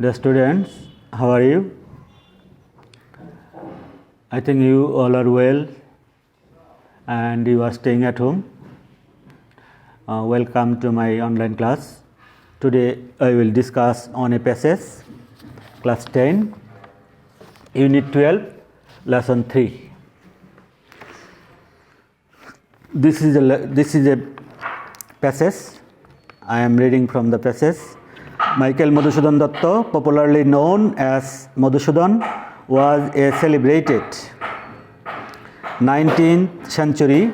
Dear students, how are you? I think you all are well and you are staying at home. Welcome to my online class. Today I will discuss on a passage, class 10, unit 12, lesson 3. This is a passage. I am reading from the passage. Michael Madhusudan Datta, popularly known as Madhusudan, was a celebrated 19th century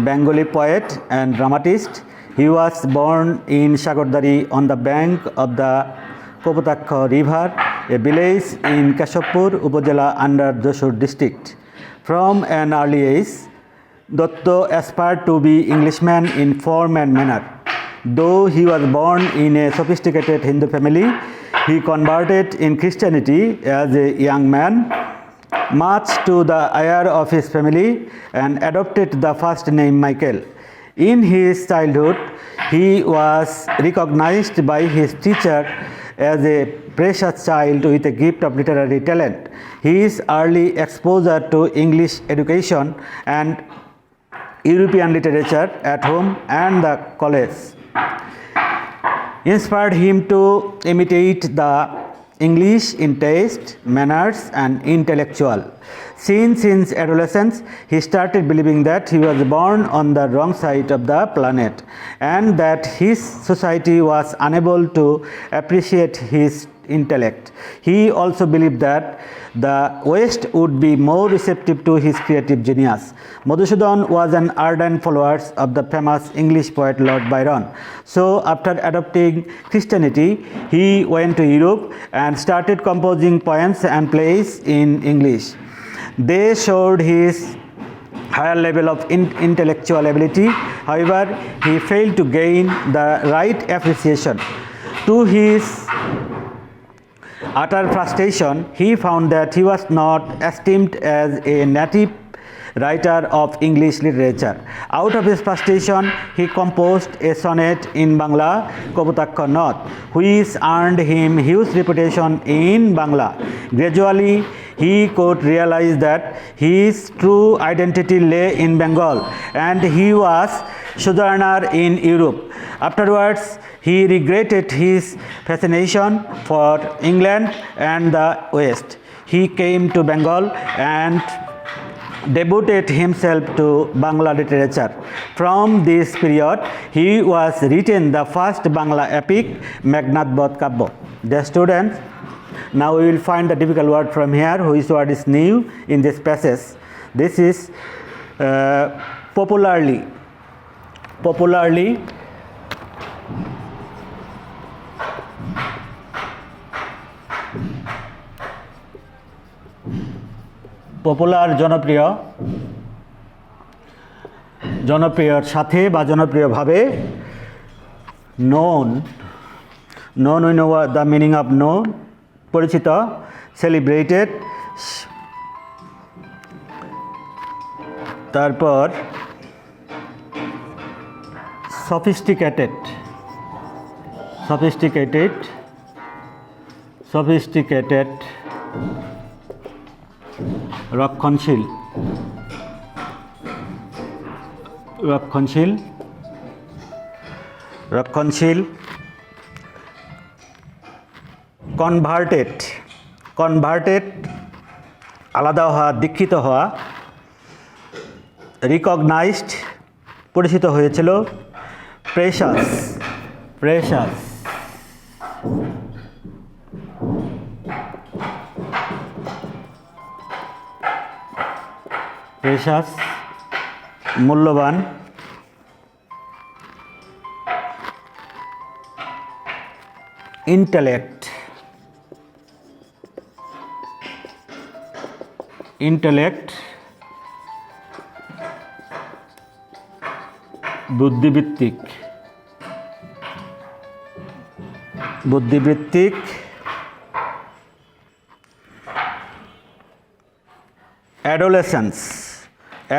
Bengali poet and dramatist. He was born in Shagardari on the bank of the Kopotakha river, a village in Keshapur Upazila under Jashore district. From an early age, Datta aspired to be Englishman in form and manner. Though he was born in a sophisticated Hindu family, he converted in Christianity as a young man, much to the ire of his family, and adopted the first name Michael. In his childhood, he was recognized by his teacher as a precious child with a gift of literary talent. His early exposure to English education and European literature at home and the college inspired him to imitate the English in taste, manners, and intellectual. Since his adolescence, he started believing that he was born on the wrong side of the planet and that his society was unable to appreciate his intellect. He also believed that the West would be more receptive to his creative genius. Madhusudan was an ardent follower of the famous English poet Lord Byron. So, after adopting Christianity, he went to Europe and started composing poems and plays in English. They showed his higher level of intellectual ability. However, he failed to gain the right appreciation. To his utter frustration, he found that he was not esteemed as a native writer of English literature. Out of his frustration, he composed a sonnet in Bangla, Kopotakha North, which earned him huge reputation in Bangla. Gradually, he could realize that his true identity lay in Bengal and he was sojourner in Europe. Afterwards, he regretted his fascination for England and the West. He came to Bengal and devoted himself to Bangla literature. From this period, he was written the first Bangla epic, Meghnad Bodh Kavya. Dear students, now we will find the difficult word from here, which word is new in this passage. This is popularly. Popular জনপ্রিয়র সাথে বা জনপ্রিয়ভাবে known we know the meaning of known, পরিচিত, celebrated, তারপর sophisticated, রক্ষণশীল, converted, আলাদা হওয়া, দীক্ষিত হওয়া, রিকগনাইজড, পরিচিত হয়েছিল, প্রেশাস, মূল্যবান, ইন্টেলেক্ট, বুদ্ধিবৃত্তিক, adolescence,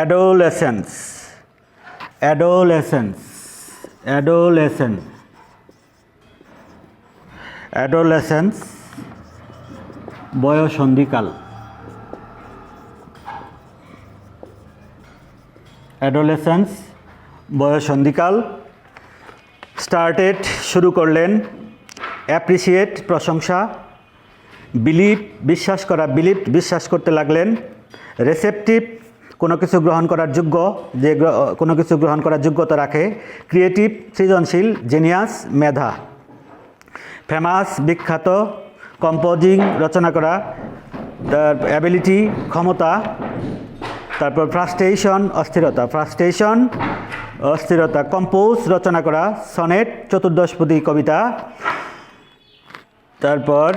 adolescence, বয়ঃসন্ধিকাল, অ্যাডোলেসেন্স, বয়ঃসন্ধিকাল। স্টার্টেড, শুরু করলেন। অ্যাপ্রিসিয়েট, প্রশংসা। বিলিভ, বিশ্বাস করা, বিলিভ, বিশ্বাস করতে লাগলেন। রেসেপটিভ, কোনো কিছু গ্রহণ করার যোগ্য, যে কোনো কিছু গ্রহণ করার যোগ্যতা রাখে। ক্রিয়েটিভ, সৃজনশীল। জেনিয়াস, মেধা। ফেমাস, বিখ্যাত। কম্পোজিং, রচনা করা। তার অ্যাবিলিটি, ক্ষমতা। তারপর ফ্রাস্ট্রেশন, অস্থিরতা, ফ্রাস্ট্রেশন, অস্থিরতা। কম্পোজ, রচনা করা। সনেট, চতুর্দশপদী কবিতা। তারপর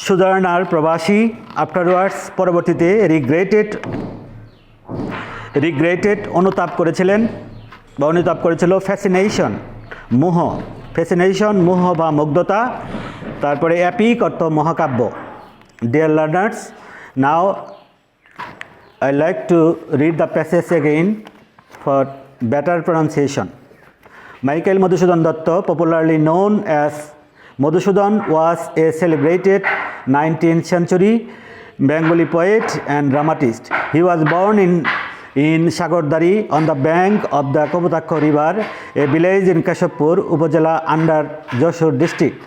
সুজার্নার, প্রবাসী। আফটারওয়ার্ডস, পরবর্তীতে। রিগ্রেটেড, অনুতাপ করেছিলেন বা অনুতাপ করেছিল। ফ্যাসিনেশন, মোহ, ফ্যাসিনেশন, মোহ বা মুগ্ধতা। তারপরে অ্যাপিক অর্থ মহাকাব্য। Dear learners, now I like to read the passage again for better pronunciation. Michael Madhusudan Datta, popularly known as Madhusudan, was a celebrated 19th century Bengali poet and dramatist. He was born in Shagordari on the bank of the Kobutakko River, a village in Kashapur, Upazila under Joshur district.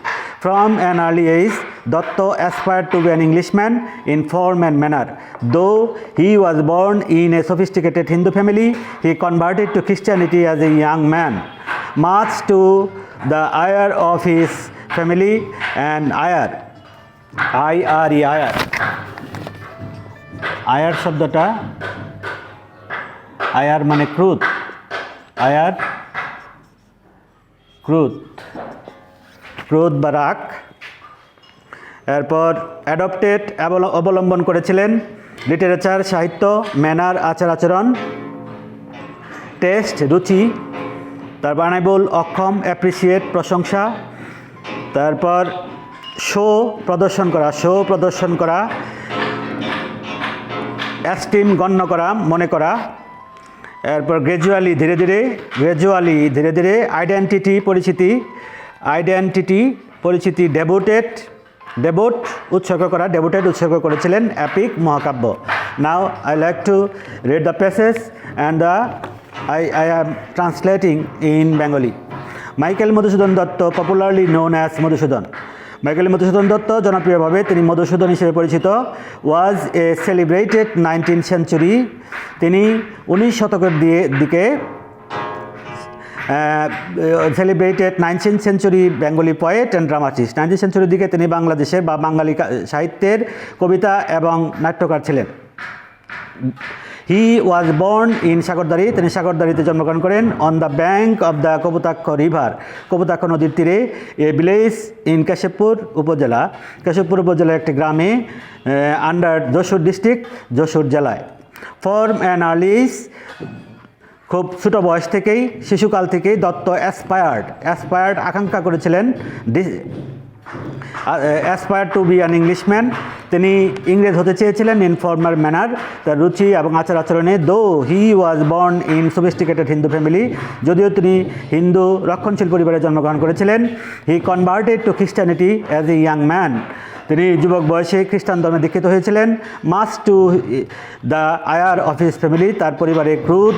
From an early age, Datta aspired to be an Englishman in form and manner. Though he was born in a sophisticated Hindu family, he converted to Christianity as a young man, much to the ire of his family and ire, I-R-E, ire. আয়ার শব্দটা, আয়ার মানে ক্রোধ, আয়ার ক্রোধ, ক্রোধ বা রাগ। এরপর adopted, অবলম্বন করেছিলেন। লিটারেচার, সাহিত্য। ম্যানার, আচার আচরণ। টেস্ট, রুচি। তারপর আনাইবল, অক্ষম। অ্যাপ্রিসিয়েট, প্রশংসা। তারপর শো, প্রদর্শন করা, শো, প্রদর্শন করা। অ্যাস্টিম, গণ্য করা, মনে করা। এরপর গ্র্যাজুয়ালি, ধীরে ধীরে, গ্র্যাজুয়ালি, ধীরে ধীরে। আইডেন্টিটি, পরিচিতি, আইডেন্টিটি, পরিচিতি। ডেভোটেড, ডেভোট, উৎসর্গ করা, ডেভোটেড, উৎসর্গ করেছিলেন। অ্যাপিক, মহাকাব্য। Now I like to read the passage and I am translating in Bengali. Michael Madhusudan Datta, popularly known as Madhusudan. Michael Madhusudan Dutt, জনপ্রিয়ভাবে তিনি মধুসূদন হিসেবে পরিচিত। ওয়াজ এ সেলিব্রেটেড 19th century, তিনি 19 শতকের দিকে celebrated 19th century Bengali poet and dramatist. 19th century দিকে তিনি বাংলাদেশের বা বাঙালি সাহিত্যের কবিতা এবং নাট্যকার ছিলেন। হি ওয়াজ বর্ন ইন সাগরদারি, তিনি সাগরদারিতে জন্মগ্রহণ করেন। On the bank of the Kapotaksha river, Kapotaksha নদীর তীরে। এ ভিলেজ ইন কেশবপুর উপজেলা, কেশবপুর উপজেলার একটি গ্রামে। আন্ডার যশোর ডিস্ট্রিক্ট, যশোর জেলায়। ফর্ম অ্যান্ড আর্লিস, খুব ছোটো বয়স থেকেই, শিশুকাল থেকেই দত্ত অ্যাসপায়ার্ড, আকাঙ্ক্ষা করেছিলেন। Aspire to be an Englishman, তিনি ইংরেজ হতে চেয়েছিলেন। ইন ফর্মার ম্যানার, তার রুচি এবং আচার আচরণে। Though he was born in sophisticated Hindu family, যদিও তিনি হিন্দু রক্ষণশীল পরিবারে জন্মগ্রহণ করেছিলেন। He converted to Christianity as a young man, তিনি যুবক বয়সে খ্রিস্টান ধর্মে দীক্ষিত হয়েছিলেন। Much to the ire of his family, তার পরিবারে ক্রোধ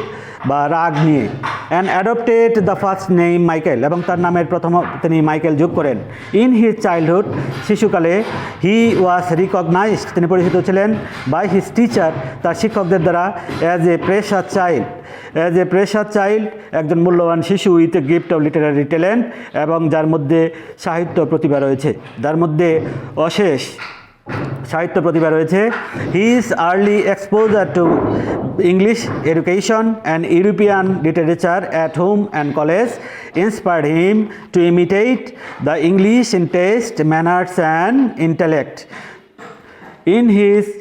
বা রাগ নিয়ে। And adopted the first name Michael, এবং তার নামের প্রথম তিনি মাইকেল যোগ করেন। ইন হিজ চাইল্ডহুড, শিশুকালে। হি ওয়াজ রিকগনাইজড, তিনি পরিচিত ছিলেন। বাই হিজ টিচার, তার শিক্ষকদের দ্বারা। অ্যাজ এ প্রেশাস চাইল্ড, একজন মূল্যবান শিশু with a gift of Literary talent, এবং যার মধ্যে সাহিত্য প্রতিভা রয়েছে, যার মধ্যে অশেষ সাহিত্য প্রতিভা রয়েছে। His early exposure to English education and European literature at home and college inspired him to imitate the English in taste, manners and intellect. In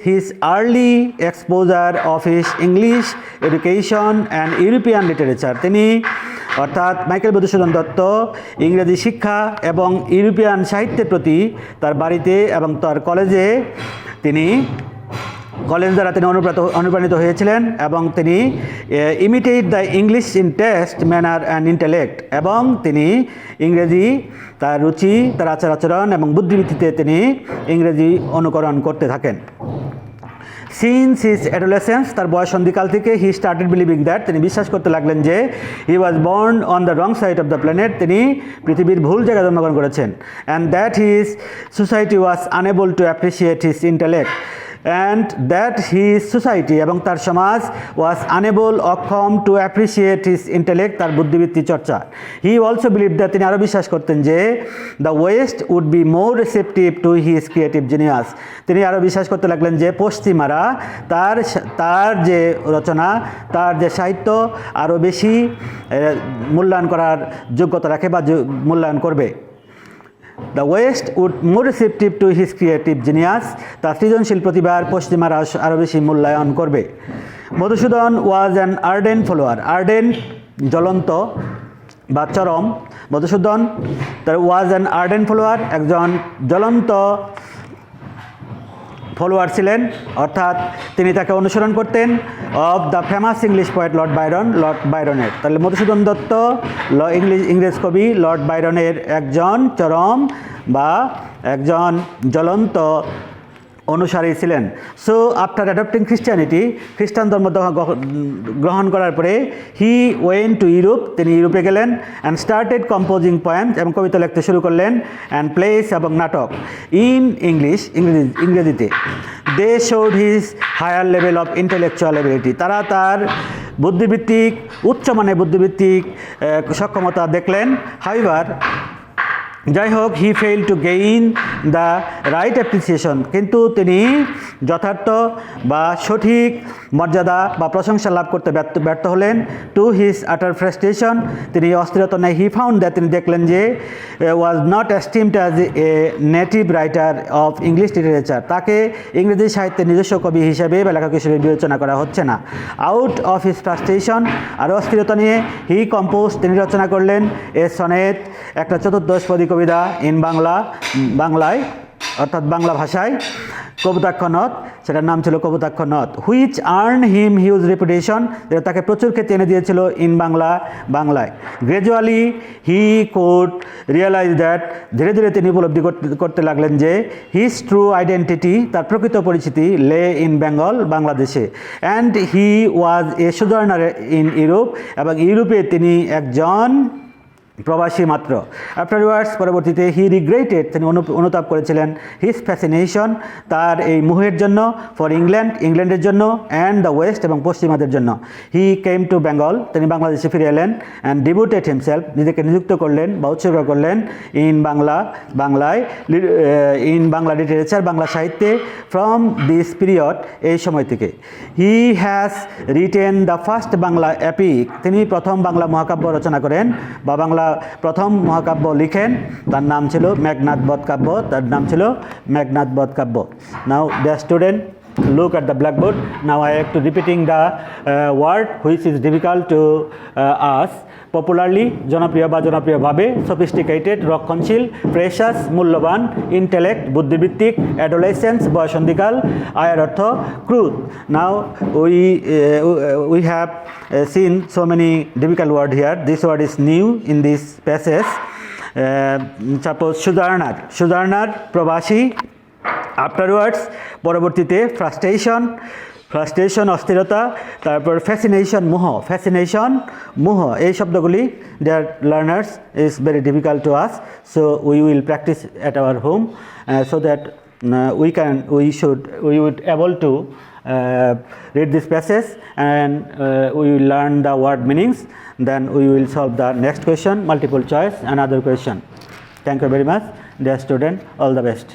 his early exposure of his English education and European literature, তিনি অর্থাৎ Michael Madhusudan Dutta ইংরেজি শিক্ষা এবং European সাহিত্যের প্রতি তার বাড়িতে এবং তার কলেজে তিনি কলিন্স দ্বারা তিনি অনুপ্রাণিত হয়েছিলেন এবং তিনি imitate the English in test manner and intellect, এবং তিনি ইংরেজি তার রুচি, তার আচার আচরণ এবং বুদ্ধিবৃত্তিতে তিনি ইংরেজি অনুকরণ করতে থাকেন। সিন্স হিজ অ্যাডোলেসেন্স, তার বয়সন্ধিকাল থেকে হি স্টার্টেড বিলিভিং দ্যাট, তিনি বিশ্বাস করতে লাগলেন যে he was born on the wrong side of the planet, তিনি পৃথিবীর ভুল জায়গায় জন্মগ্রহণ করেছেন। And that his society was unable to appreciate his intellect, and that his society, এবং তার সমাজ ওয়াজ আনএবল, অক্ষম, টু অ্যাপ্রিসিয়েট হিজ ইন্টেলেক্ট, তার বুদ্ধিবৃত্তি চর্চা। হি অলসো বিলিভ দ্যাট, তিনি আরও বিশ্বাস করতেন যে the West would be more receptive to his creative genius, তিনি আরও বিশ্বাস করতে লাগলেন যে পশ্চিমারা তার যে রচনা, তার যে সাহিত্য আরও বেশি মূল্যায়ন করার যোগ্যতা রাখে বা মূল্যায়ন করবে। The West would more receptive to his creative genius, তার সৃজনশীল প্রতিভার পশ্চিমারা আরও বেশি মূল্যায়ন করবে। Madhusudan was an ardent follower, ardent জ্বলন্ত বা চরম, মধুসূদন তার ওয়াজ অ্যান আর্ডেন্ট ফলোয়ার, একজন জ্বলন্ত ফলোয়ার ছিলেন, অর্থাৎ তিনি তাকে অনুসরণ করতেন, of the famous English poet Lord বাইরনের। তাহলে মধুসূদন দত্ত ইংরেজ কবি লর্ড বাইরনের একজন চরম বা একজন জ্বলন্ত অনুসারী ছিলেন। সো আফটার অ্যাডপ্টিং খ্রিস্টানিটি, খ্রিস্টান ধর্ম গ্রহণ করার পরে হি ওয়েন টু ইউরোপ, তিনি ইউরোপে গেলেন, অ্যান্ড স্টার্টেড কম্পোজিং পোয়েমস, এবং কবিতা লিখতে শুরু করলেন, অ্যান্ড প্লেস এবং নাটক, ইন ইংরেজিতে। They showed his higher level of intellectual ability, তারা তার বুদ্ধিবৃত্তিক উচ্চমানের বুদ্ধিবৃত্তিক সক্ষমতা দেখলেন। হাউএভার, যাই হোক, he fail to gain the right appreciation, কিন্তু তিনি যথার্থ বা সঠিক মর্যাদা বা প্রশংসা লাভ করতে ব্যর্থ হলেন। টু হিজ আটার ফ্রাস্ট্রেশন, তিনি অস্থিরতা নেই, হি ফাউন্ড দ্যাট, তিনি দেখলেন যে was not esteemed as a native writer of English literature, তাকে ইংরেজি সাহিত্যের নিজস্ব কবি হিসেবে বা লেখক হিসেবে বিবেচনা করা হচ্ছে না। আউট অফ হিজ ফ্রাস্ট্রেশন, আর অস্থিরতা নিয়ে, হি কম্পোজ, তিনি রচনা করলেন এ সনেট, একটা চতুর্দশপদী কবিতা, ইন বাংলায় অর্থাৎ বাংলা ভাষায়, কপোতাক্ষ নদ, সেটার নাম ছিল কপোতাক্ষ নদ। Which earn him huge reputation, যেটা তাকে প্রচুর খ্যাতি এনে দিয়েছিল ইন বাংলায়। Gradually he could realise that, ধীরে ধীরে তিনি উপলব্ধি করতে লাগলেন যে হিজ ট্রু আইডেন্টিটি, তার প্রকৃত পরিচিতি, লে ইন বেঙ্গল, বাংলাদেশে। And he was a sojourner in Europe, এবং ইউরোপে তিনি একজন প্রবাসী মাত্র। আফটারওয়ার্ডস, পরবর্তীতে, হি রিগ্রেটেড, তিনি অনুতাপ করেছিলেন, হিজ ফ্যাসিনেশন, তার এই মোহের জন্য, ফর ইংল্যান্ডের জন্য, অ্যান্ড দ্য ওয়েস্ট, এবং পশ্চিমাদের জন্য। হি কেম টু বেঙ্গল, তিনি বাংলাদেশে ফিরে এলেন, অ্যান্ড ডিভোটেড হিমসেলফ, নিজেকে নিযুক্ত করলেন বা উৎসর্গ করলেন, ইন বাংলা লিটারেচার, বাংলা সাহিত্যে, ফ্রম দিস পিরিয়ড, এই সময় থেকে। He has written the first Bangla epic, তিনি প্রথম বাংলা মহাকাব্য রচনা করেন বা বাংলা প্রথম মহাকাব্য লিখেন, তার নাম ছিল মেঘনাদ বধ কাব্য, তার নাম ছিল Meghnad Badh Kavya. Now dear student, look at the blackboard. Now I have to repeating the word which is difficult to us. Popularly, জনপ্রিয়ভাবে, sophisticated, রক্ষণশীল, precious, মূল্যবান, intellect, বুদ্ধিবৃত্তিক, adolescence, বয়সন্ধিকাল, আয়ের অর্থ, crude. Now we have seen so many difficult words here. This word is new in this passage. Suppose sojourner, প্রবাসী। Afterwards, পরবর্তীতে, frustration অস্থিরতা, তারপর fascination মোহ, এই শব্দগুলি dear learners is very difficult to us, so we will practice at our home so that we would able to read this passage, and we will learn the word meanings, then we will solve the next question, multiple choice, another question. Thank you very much, dear student, all the best.